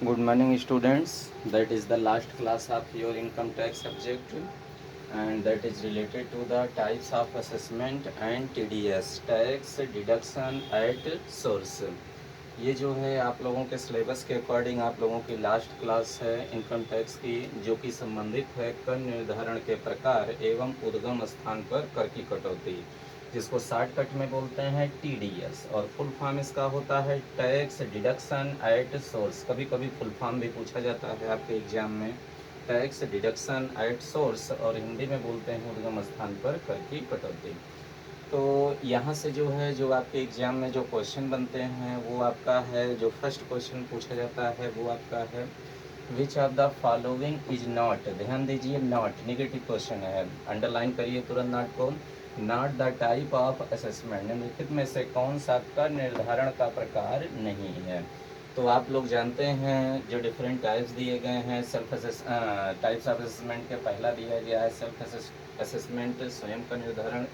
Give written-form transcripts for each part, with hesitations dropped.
Good morning, students. That is the last class of your income tax subject, and that is related to the types of assessment and TDS, tax deduction at source. ये जो है आप लोगों के syllabus के according आप लोगों की लास्ट क्लास है इनकम टैक्स की, जो कि संबंधित है कर निर्धारण के प्रकार एवं उद्गम स्थान पर कर की कटौती, जिसको शॉर्टकट में बोलते हैं TDS, और फुल फॉर्म इसका होता है टैक्स डिडक्शन एट सोर्स। कभी कभी फुल फॉर्म भी पूछा जाता है आपके एग्जाम में, टैक्स डिडक्शन एट सोर्स, और हिंदी में बोलते हैं उद्गम स्थान पर कर की कटौती। तो यहाँ से जो है, जो आपके एग्जाम में जो क्वेश्चन बनते हैं वो आपका है, जो फर्स्ट क्वेश्चन पूछा जाता है वो आपका है which of the following is not, ध्यान दीजिए नॉट नेगेटिव क्वेश्चन है, अंडरलाइन करिए तुरंत नॉट को, not the type of assessment, निम्नलिखित में से कौन सा कर निर्धारण का प्रकार नहीं है। तो आप लोग जानते हैं जो डिफरेंट टाइप्स दिए गए हैं सेल्फ टाइप्स ऑफ असेसमेंट के, पहला दिया गया है सेल्फ असेसमेंट स्वयं का निर्धारण,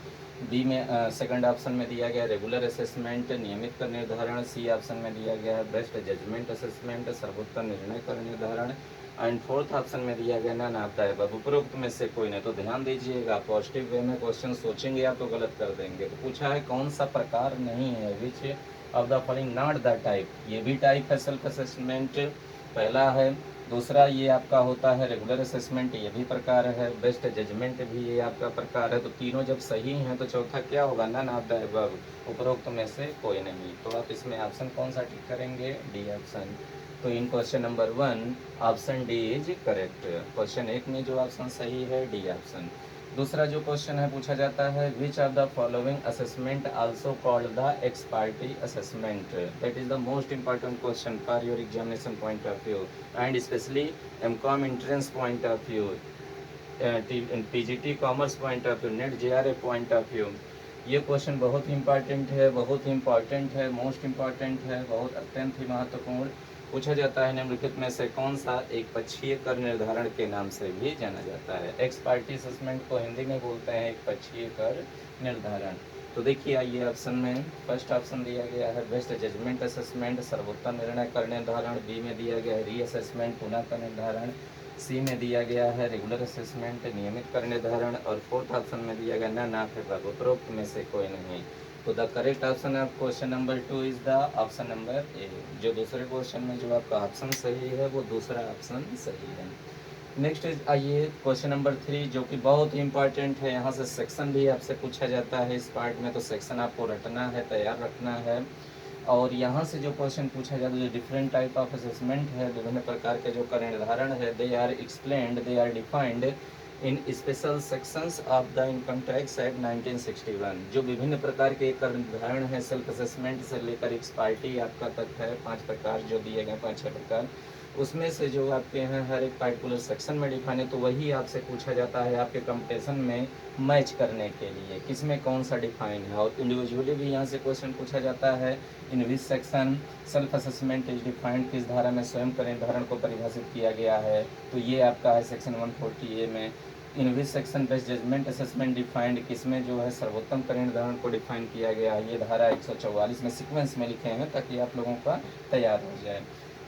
बी में सेकंड ऑप्शन में दिया गया रेगुलर असेसमेंट नियमित का निर्धारण, सी ऑप्शन में दिया गया है बेस्ट जजमेंट असेसमेंट सर्वोत्तम निर्णय का निर्धारण, एंड फोर्थ ऑप्शन में दिया गया ना आता है बाबू उपरोक्त में से कोई नहीं। तो ध्यान दीजिएगा, पॉजिटिव वे में क्वेश्चन सोचेंगे आप तो गलत कर देंगे। तो पूछा है कौन सा प्रकार नहीं है, which of the following not the type, ये भी टाइप है सेल्फ असेसमेंट पहला है, दूसरा ये आपका होता है रेगुलर असेसमेंट, ये भी प्रकार है, बेस्ट जजमेंट भी ये आपका प्रकार है। तो तीनों जब सही हैं तो चौथा क्या होगा, नन ऑफ द अबव, उपरोक्त में से कोई नहीं। तो आप इसमें ऑप्शन कौन सा टिक करेंगे, डी ऑप्शन। तो in question number 1 option D is correct, question 1 में जो ऑप्शन सही है डी ऑप्शन। दूसरा जो क्वेश्चन है पूछा जाता है which of the following assessment also called the ex parte assessment, that is the most important question for your examination point of view and specially MCom entrance point of view, PGT commerce point of view, NET JRA point of view. ये question बहुत ही important है, बहुत ही important है, most important है, बहुत अत्यंत ही महत्वपूर्ण। पूछा जाता है निम्नलिखित में से कौन सा एक पक्षीय कर निर्धारण के नाम से भी जाना जाता है। एक्स पार्टी असेसमेंट को हिंदी में बोलते हैं एक पक्षीय कर निर्धारण। तो देखिए आइए ऑप्शन में फर्स्ट ऑप्शन दिया गया है बेस्ट जजमेंट असेसमेंट सर्वोत्तम निर्णय कर निर्धारण, बी में दिया गया है रीअसेसमेंट पुनः का निर्धारण, सी में दिया गया है रेगुलर असेसमेंट नियमित कर निर्धारण, और फोर्थ ऑप्शन में दिया गया ना है उपरोक्त में से कोई नहीं। तो the correct option of question number 2 is the option number A. जो दूसरे क्वेश्चन में जो आपका ऑप्शन सही है वो दूसरा ऑप्शन सही है। नेक्स्ट इज आइए क्वेश्चन नंबर 3 जो कि बहुत ही इंपॉर्टेंट है, यहाँ से सेक्शन भी आपसे पूछा जाता है इस पार्ट में, तो सेक्शन आपको रटना है, तैयार रखना है। और यहाँ से जो क्वेश्चन पूछा जाता है जो डिफरेंट टाइप ऑफ असेसमेंट है, विभिन्न प्रकार के जो कर निर्धारण है, they are explained, they are defined in special sections of the income tax act 1961। जो विभिन्न प्रकार के कर निर्धारण है सेल्फ असेसमेंट से लेकर एक्स पार्टी आपका तक है, 5 प्रकार जो दिए गए 5-6 प्रकार, उसमें से जो आपके हैं हर एक पार्टिकुलर सेक्शन में डिफाइन है। तो वही आपसे पूछा जाता है आपके कंपटीशन में मैच करने के लिए किसमें कौन सा डिफाइन है। और इंडिविजुअली भी यहाँ से क्वेश्चन पूछा जाता है in which section self assessment is defined, किस धारा में स्वयं का निर्धारण को परिभाषित किया गया है। तो ये आपका है सेक्शन 140A में। In which section best judgement assessment defined, किसमें जो है सर्वोत्तम कर निर्धारण को डिफाइन किया गया है। ये धारा 144 में सीक्वेंस में लिखे हैं ताकि आप लोगों का तैयार हो जाए।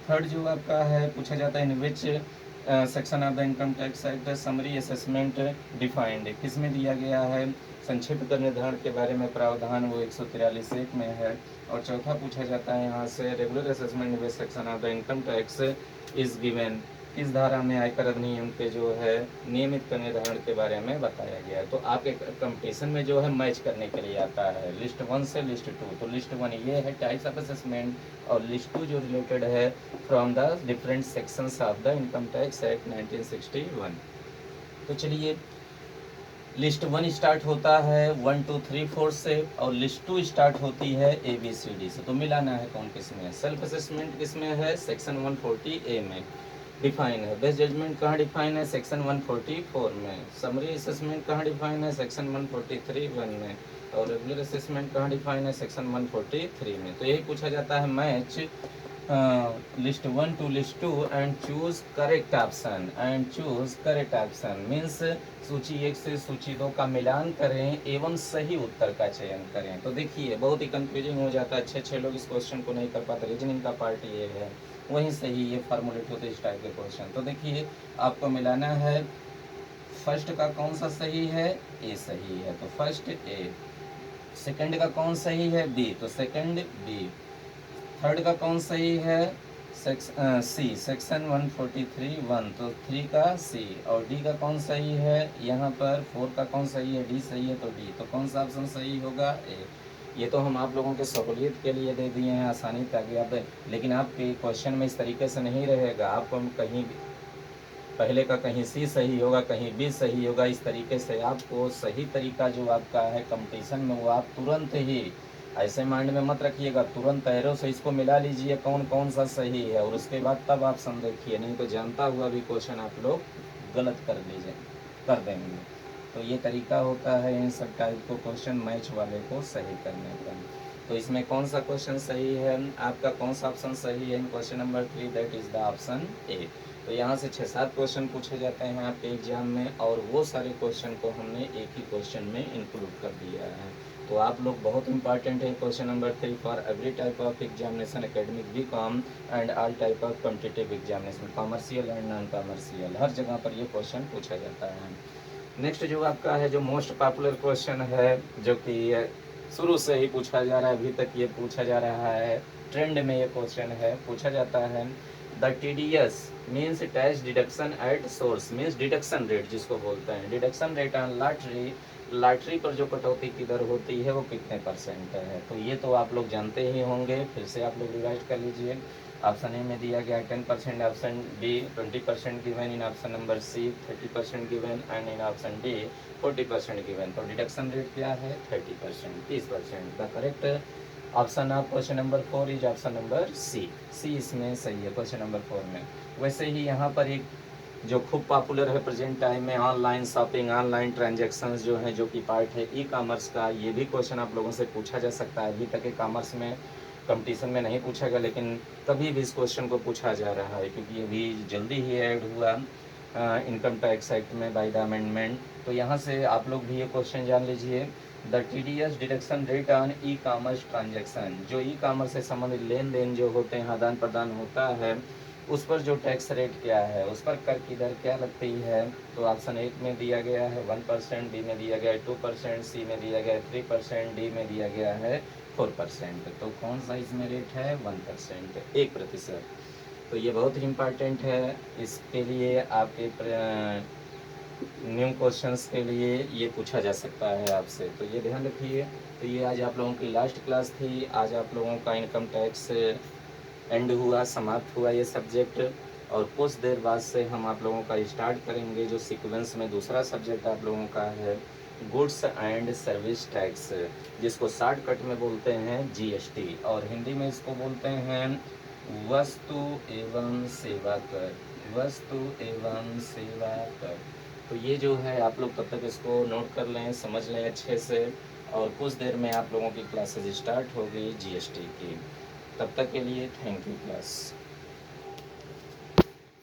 थर्ड जो आपका है पूछा जाता है in which section of the income tax act summary assessment defined, किसमें दिया गया है संक्षिप्त कर निर्धारण के बारे में प्रावधान, वो 143(1) में है। और चौथा पूछा जाता है यहाँ से regular assessment which section of the income tax is given, इस धारा में आयकर अधिनियम के जो है नियमित कर निर्धारण के बारे में बताया गया है। तो आपके कंपटीशन में जो है मैच करने के लिए आता है लिस्ट 1 से लिस्ट 2। तो लिस्ट 1 ये है टाइप्स ऑफ असेसमेंट, और लिस्ट 2 जो रिलेटेड है from the different sections of the income tax act 1961। तो चलिए लिस्ट 1 स्टार्ट होता है 1 2 3 4 से, और लिस्ट 2 स्टार्ट होती है ABCD से। तो मिलाना है कौन किस में, सेल्फ असेसमेंट किस में है सेक्शन 140A में डिफाइन है, बेस्ट जजमेंट कहाँ डिफाइन है सेक्शन 144 में, समरी असेसमेंट कहाँ डिफाइन है सेक्शन 143(1) में, और रेगुलर असेसमेंट कहाँ डिफाइन है सेक्शन 143 में। तो यही पूछा जाता है match list 1 to list 2 and choose correct option, and choose correct option means सूची 1 से सूची 2 का मिलान करें एवं सही उत्तर का चयन करें। तो देखिए बहुत ही कंफ्यूजिंग हो जाता है, अच्छे लोग इस क्वेश्चन को नहीं कर पाते, रीजनिंग का पार्ट ये है। वहीं से ही ये फार्मूलेट होते इस टाइप के क्वेश्चन। तो देखिए आपको मिलाना है, फर्स्ट का कौन सा सही है, ए सही है तो फर्स्ट ए, सेकंड का कौन सही है, बी तो सेकंड बी, थर्ड का कौन सही है, सी सेक्शन 143 1 तो 3 का सी, और डी का कौन सही है, यहाँ पर 4 का कौन सही है, डी सही है तो डी, तो कौन सा ऑप्शन सही होगा, ए। ये तो हम आप लोगों के सहूलियत के लिए दे दिए हैं आसानी ताकि आप, लेकिन आपके क्वेश्चन में इस तरीके से नहीं रहेगा, आपको हम कहीं पहले का कहीं सी सही होगा कहीं बी सही होगा, इस तरीके से आपको सही तरीका जो आपका है कंपटीशन में वो आप तुरंत ही ऐसे माइंड में मत रखिएगा, तुरंत एरो से इसको मिला लीजिए कौन कौन सा सही है, और उसके बाद तब आप सम देखिए, नहीं तो जानता हुआ भी क्वेश्चन आप लोग गलत कर देंगे। तो ये तरीका होता है इन सब टाइप को क्वेश्चन मैच वाले को सही करने का। तो इसमें कौन सा क्वेश्चन सही है, आपका कौन सा ऑप्शन सही है in question number 3, that is the option A. तो यहाँ से 6-7 क्वेश्चन पूछे जाते हैं आपके एग्जाम में, और वो सारे क्वेश्चन को हमने एक ही क्वेश्चन में इंक्लूड कर दिया है। तो आप लोग बहुत इंपॉर्टेंट है question number 3 for every type of examination, academic BCom and all type of competitive examination, commercial and non commercial, हर जगह पर ये क्वेश्चन पूछा जाता है। नेक्स्ट जो आपका है, जो मोस्ट पॉपुलर क्वेश्चन है, जो कि शुरू से ही पूछा जा रहा है, अभी तक ये पूछा जा रहा है, ट्रेंड में ये क्वेश्चन है, पूछा जाता है the TDS means tax deduction at source, means deduction rate जिसको बोलते हैं, deduction rate on lottery, lottery पर जो कटौती की दर होती है वो कितने % है। तो ये तो आप लोग जानते ही होंगे, फिर से आप लोग रिवाइज कर लीजिए। ऑप्शन ए में दिया गया 10%, option B 20% given, in option number C 30% given, and in option D 40% given. तो डिडक्शन रेट क्या है, 30%, 30%। The correct option of question number 4 is option number C, C इसमें सही है क्वेश्चन नंबर 4 में। वैसे ही यहाँ पर एक जो खूब पॉपुलर है प्रेजेंट टाइम में, ऑनलाइन शॉपिंग, ऑनलाइन ट्रांजैक्शंस जो है, जो कि पार्ट है ई कॉमर्स का, ये भी क्वेश्चन आप लोगों से पूछा जा सकता है। अभी तक के कॉमर्स में कंपटीशन में नहीं पूछा गया, लेकिन कभी भी इस क्वेश्चन को पूछा जा रहा है, क्योंकि ये भी जल्दी ही ऐड हुआ इनकम टैक्स एक्ट में बाय द अमेंडमेंट। तो यहाँ से आप लोग भी ये क्वेश्चन जान लीजिए, the TDS deduction rate on e commerce transaction, जो ई कॉमर्स से संबंधित लेन देन जो होते हैं, आदान प्रदान होता है, उस पर जो टैक्स रेट क्या है, उस पर कर की दर क्या लगती है। तो ऑप्शन 1 में दिया गया है 1%, बी में दिया गया है 2%, सी में दिया गया है 3%, डी में दिया गया है 4%। तो कौन सा इसमें रेट है, 1%, 1%। तो ये बहुत ही इम्पॉर्टेंट है, इसके लिए आपके न्यू क्वेश्चंस के लिए ये पूछा जा सकता है आपसे, तो ये ध्यान रखिए। तो ये आज आप लोगों की लास्ट क्लास थी, आज आप लोगों का इनकम टैक्स एंड हुआ, समाप्त हुआ ये सब्जेक्ट, और कुछ देर बाद से हम आप लोगों का स्टार्ट करेंगे जो सीक्वेंस में दूसरा सब्जेक्ट आप लोगों का है, गुड्स एंड सर्विस टैक्स, जिसको शॉर्टकट में बोलते हैं GST, और हिंदी में इसको बोलते हैं वस्तु एवं सेवा कर, वस्तु एवं सेवा कर। तो ये जो है आप लोग तब तक इसको नोट कर लें, समझ लें अच्छे से, और कुछ देर में आप लोगों की क्लासेज स्टार्ट होगी GST की। तब तक के लिए थैंक यू क्लास।